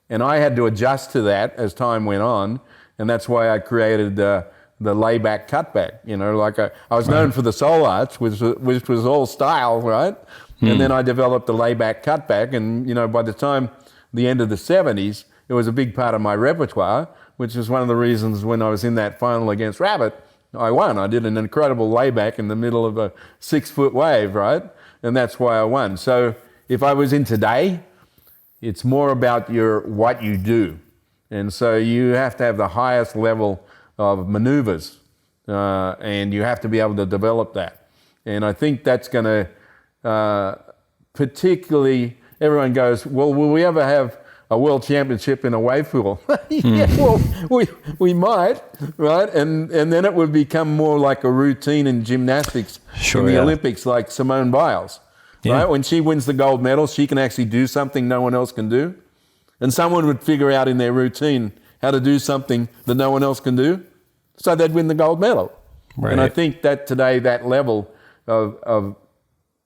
Speaker 2: And I had to adjust to that as time went on, and that's why I created the layback cutback. I was known for the soul arts, which was all style, right? And then I developed the layback cutback, and by the time the end of the 70s, it was a big part of my repertoire, which is one of the reasons when I was in that final against Rabbit, I won. I did an incredible layback in the middle of a 6-foot wave, right? And that's why I won. So if I was in today, it's more about what you do. And so you have to have the highest level of maneuvers, and you have to be able to develop that. And I think that's going to particularly, everyone goes, well, will we ever have a world championship in a wave pool? Yeah, well, we might, right? And then it would become more like a routine in gymnastics in the Olympics, like Simone Biles, right? When she wins the gold medal, she can actually do something no one else can do. And someone would figure out in their routine how to do something that no one else can do, so they'd win the gold medal. Right. And I think that today, that level of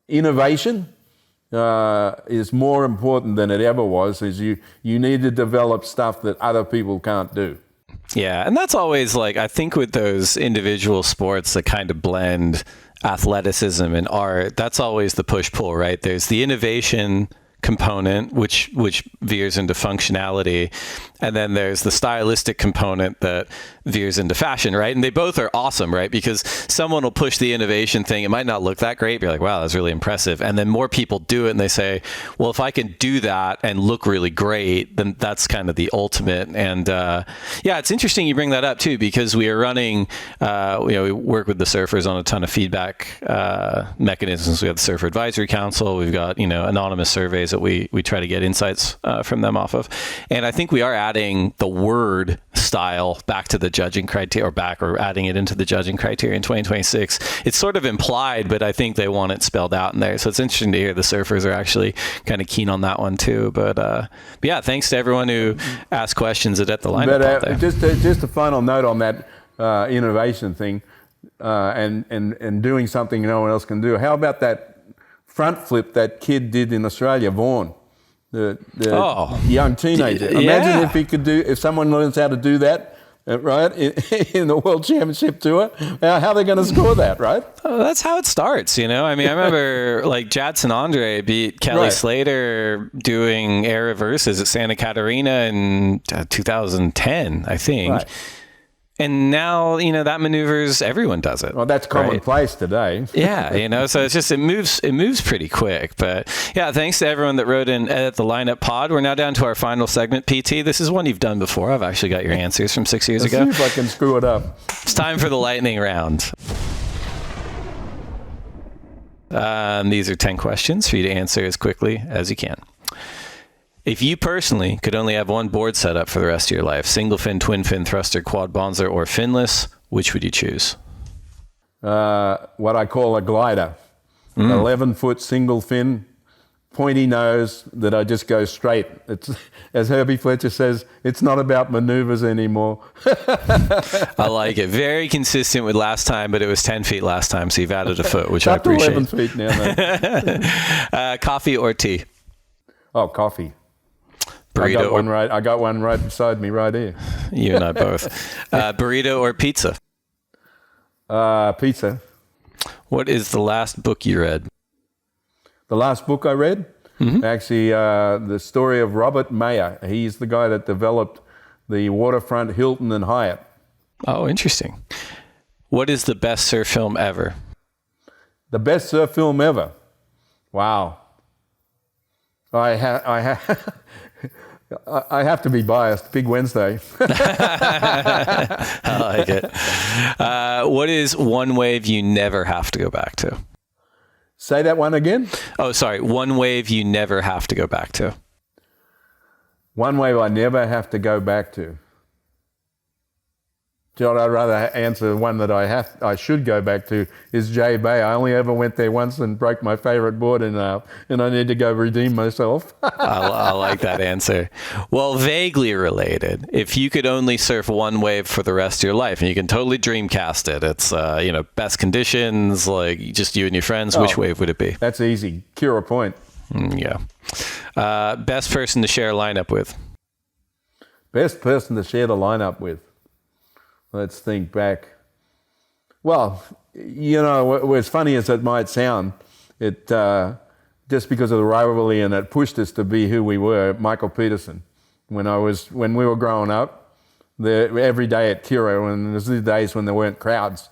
Speaker 2: innovation is more important than it ever was. Is you need to develop stuff that other people can't do.
Speaker 1: Yeah, and that's always I think with those individual sports that kind of blend athleticism and art, that's always the push-pull, right? There's the innovation component, which veers into functionality, and then there's the stylistic component that veers into fashion, right? And they both are awesome, right? Because someone will push the innovation thing, it might not look that great, but you're like, wow, that's really impressive. And then more people do it and they say, well, if I can do that and look really great, then that's kind of the ultimate. And it's interesting you bring that up too, because we are running, we work with the surfers on a ton of feedback mechanisms. We have the Surfer Advisory Council, we've got, anonymous surveys that we try to get insights from them off of. And I think we are adding the word style back to the judging criteria, or adding it into the judging criteria in 2026. It's sort of implied, but I think they want it spelled out in there. So it's interesting to hear the surfers are actually kind of keen on that one too. But yeah, thanks to everyone who asked questions at the lineup. But
Speaker 2: just a final note on that innovation thing, and doing something no one else can do. How about that front flip that kid did in Australia, Vaughan? The young teenager. Imagine if someone learns how to do that, right, in the World Championship Tour, how are they going to score that, right?
Speaker 1: That's how it starts, I remember Jadson Andre beat Kelly Slater doing air reverses at Santa Catarina in 2010, I think. Right. And now, that maneuvers, everyone does it.
Speaker 2: Well, that's commonplace today.
Speaker 1: Yeah, so it's just, it moves pretty quick. But yeah, thanks to everyone that wrote in at the lineup pod. We're now down to our final segment, PT. This is one you've done before. I've actually got your answers from 6 years ago.
Speaker 2: See if I can screw it up.
Speaker 1: It's time for the lightning round. These are 10 questions for you to answer as quickly as you can. If you personally could only have one board setup for the rest of your life, single fin, twin fin, thruster, quad bonzer, or finless, which would you choose?
Speaker 2: What I call a glider. 11-foot single fin, pointy nose that I just go straight. It's, as Herbie Fletcher says, it's not about maneuvers anymore.
Speaker 1: I like it. Very consistent with last time, but it was 10 feet last time, so you've added a foot, which I appreciate.
Speaker 2: 11 feet now.
Speaker 1: Coffee or tea?
Speaker 2: Oh, coffee.
Speaker 1: Burrito
Speaker 2: I got one right beside me right here.
Speaker 1: You and I both. Burrito or pizza?
Speaker 2: Pizza.
Speaker 1: What is the last book you read?
Speaker 2: The last book I read? Mm-hmm. Actually, the story of Robert Mayer. He's the guy that developed the waterfront Hilton and Hyatt.
Speaker 1: Oh, interesting. What is the best surf film ever?
Speaker 2: The best surf film ever? Wow. I have to be biased. Big Wednesday.
Speaker 1: I like it. What is one wave you never have to go back to?
Speaker 2: Say that one again?
Speaker 1: Oh, sorry. One wave you never have to go back to.
Speaker 2: One wave I never have to go back to. John, I'd rather answer one that I should go back to is J Bay. I only ever went there once and broke my favourite board in half, and I need to go redeem myself.
Speaker 1: I like that answer. Well, vaguely related. If you could only surf one wave for the rest of your life, and you can totally dreamcast it, it's best conditions, like just you and your friends. Which wave would it be?
Speaker 2: That's easy. Cura Point.
Speaker 1: Yeah. Best person to share a lineup with.
Speaker 2: Best person to share the lineup with. Let's think back. Well, as funny as it might sound, it just because of the rivalry and it pushed us to be who we were. Michael Peterson, when we were growing up, every day at Cura, and there's the days when there weren't crowds.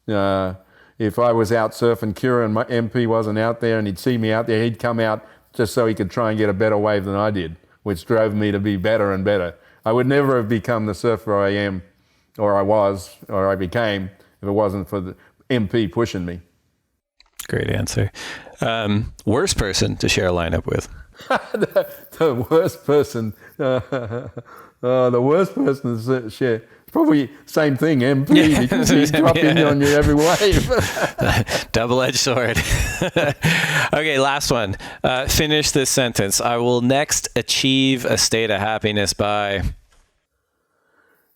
Speaker 2: If I was out surfing Cura and my MP wasn't out there and he'd see me out there, he'd come out just so he could try and get a better wave than I did, which drove me to be better and better. I would never have become the surfer I am, or I was, or I became, if it wasn't for the MP pushing me.
Speaker 1: Great answer. Worst person to share a lineup with?
Speaker 2: The worst person. The worst person to share. Probably same thing, MP, because he's dropping on you every wave.
Speaker 1: Double-edged sword. Okay, last one. Finish this sentence. I will next achieve a state of happiness by...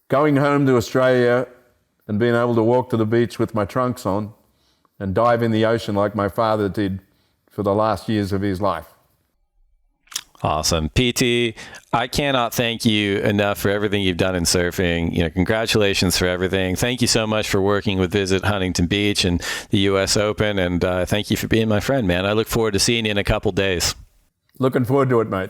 Speaker 2: Going home to Australia and being able to walk to the beach with my trunks on and dive in the ocean like my father did for the last years of his life.
Speaker 1: Awesome. PT, I cannot thank you enough for everything you've done in surfing. Congratulations for everything. Thank you so much for working with Visit Huntington Beach and the US Open. And thank you for being my friend, man. I look forward to seeing you in a couple days.
Speaker 2: Looking forward to it, mate.